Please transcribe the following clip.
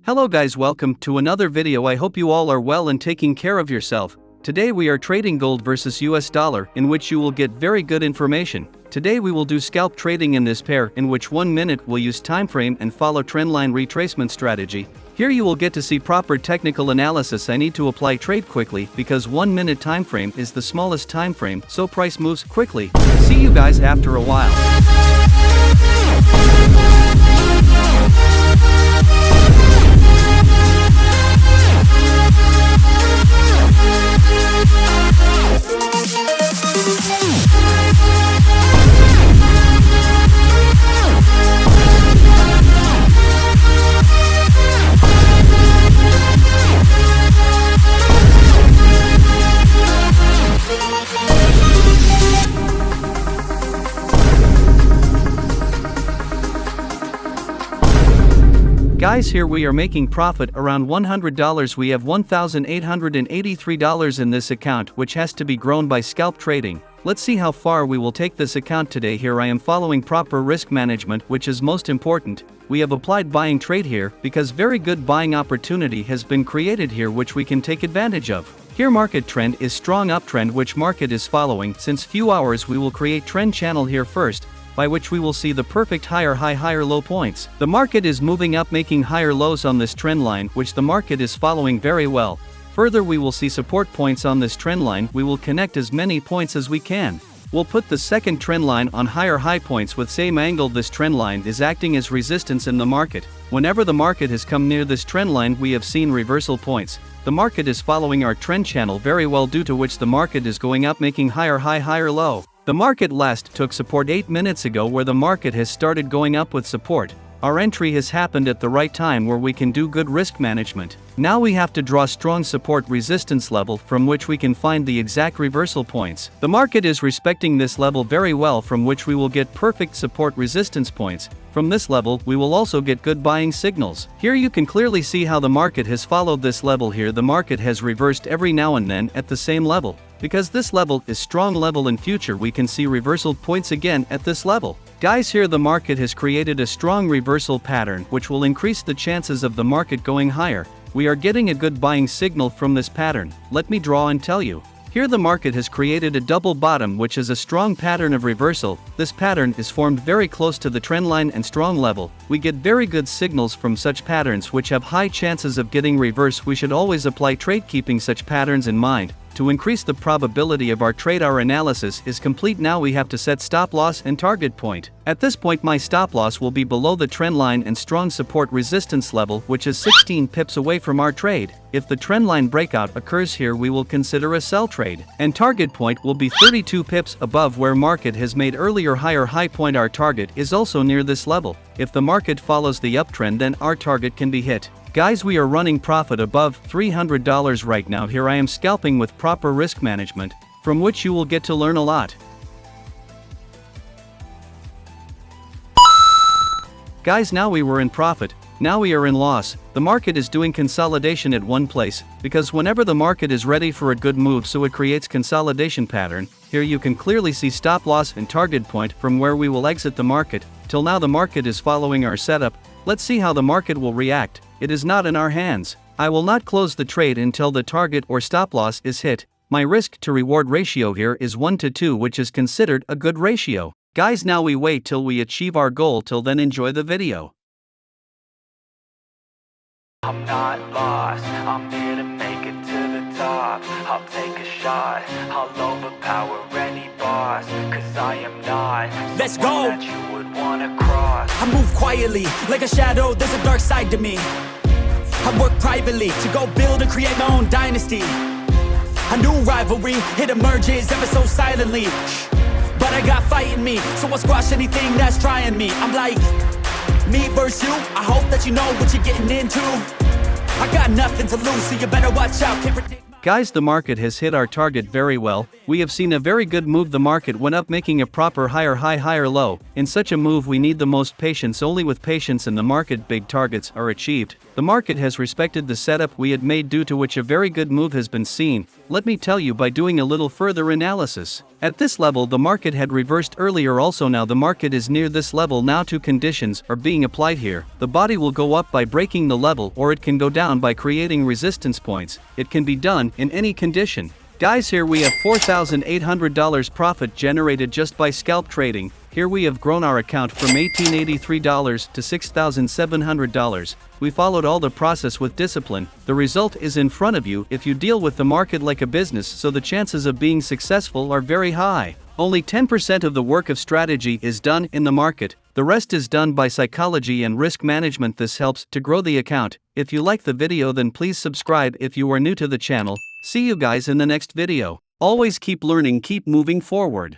Hello guys, welcome to another video. I hope you all are well and taking care of yourself. Today we are trading gold versus US dollar, in which you will get very good information. Today we will do scalp trading in this pair, in which 1 minute we'll use time frame and follow trendline retracement strategy. Here you will get to see proper technical analysis. I need to apply trade quickly because 1 minute time frame is the smallest time frame, so price moves quickly. See you guys after a while. Guys, here we are making profit around $100. We have $1,883 in this account, which has to be grown by scalp trading. Let's see how far we will take this account today. Here I am following proper risk management, which is most important. We have applied buying trade here because very good buying opportunity has been created here, which we can take advantage of. Here market trend is strong uptrend, which market is following. Since few hours we will create trend channel here first, by which we will see the perfect higher high higher low points. The market is moving up, making higher lows on this trend line, which the market is following very well. Further we will see support points on this trend line. We will connect as many points as we can. We'll put the second trend line on higher high points with same angle. This trend line is acting as resistance in the market. Whenever the market has come near this trend line, we have seen reversal points. The market is following our trend channel very well, due to which the market is going up, making higher high higher low. The market last took support 8 minutes ago, where the market has started going up with support. Our entry has happened at the right time where we can do good risk management. Now we have to draw strong support resistance level from which we can find the exact reversal points. The market is respecting this level very well, from which we will get perfect support resistance points. From this level we will also get good buying signals. Here you can clearly see how the market has followed this level. Here the market has reversed every now and then at the same level. Because this level is strong level, in future we can see reversal points again at this level. Guys, here the market has created a strong reversal pattern, which will increase the chances of the market going higher. We are getting a good buying signal from this pattern. Let me draw and tell you. Here the market has created a double bottom, which is a strong pattern of reversal. This pattern is formed very close to the trend line and strong level. We get very good signals from such patterns, which have high chances of getting reverse. We should always apply trade keeping such patterns in mind. To increase the probability of our trade, our analysis is complete. Now we have to set stop loss and target point. At this point my stop loss will be below the trend line and strong support resistance level, which is 16 pips away from our trade. If the trend line breakout occurs here, we will consider a sell trade. And target point will be 32 pips above where market has made earlier higher high point. Our target is also near this level. If the market follows the uptrend, then our target can be hit. Guys, we are running profit above $300 right now. Here I am scalping with proper risk management, from which you will get to learn a lot. Guys, now we were in profit, now we are in loss. The market is doing consolidation at one place, because whenever the market is ready for a good move, so it creates consolidation pattern. Here you can clearly see stop loss and target point from where we will exit the market. Till now the market is following our setup. Let's see how the market will react. It is not in our hands. I will not close the trade until the target or stop loss is hit. My risk to reward ratio here is 1:2, which is considered a good ratio. Guys, now we wait till we achieve our goal. Till then, enjoy the video. I'm not lost, I'm here to make it to the top. I'll take a shot, I'll overpower any boss, cause I am not Let's go! that you would wanna cross. I move quietly, like a shadow, there's a dark side to me. I work privately, to go build and create my own dynasty. A new rivalry, it emerges ever so silently. But I got fight in me, so I'll squash anything that's trying me. I'm like, me versus you, I hope that you know what you're getting into. I got nothing to lose, so you better watch out. Can't predict. Guys, the market has hit our target very well. We have seen a very good move. The market went up, making a proper higher high higher low. In such a move we need the most patience. Only with patience in the market big targets are achieved. The market has respected the setup we had made, due to which a very good move has been seen. Let me tell you by doing a little further analysis. At this level the market had reversed earlier, also now the market is near this level. Now two conditions are being applied here. The body will go up by breaking the level, or it can go down by creating resistance points. It can be done in any condition. Guys, here we have $4,800 profit generated just by scalp trading. Here we have grown our account from $1,883 to $6,700. We followed all the process with discipline. The result is in front of you if you deal with the market like a business, so the chances of being successful are very high. Only 10% of the work of strategy is done in the market. The rest is done by psychology and risk management. This helps to grow the account. If you like the video, then please subscribe if you are new to the channel. See you guys in the next video. Always keep learning, keep moving forward.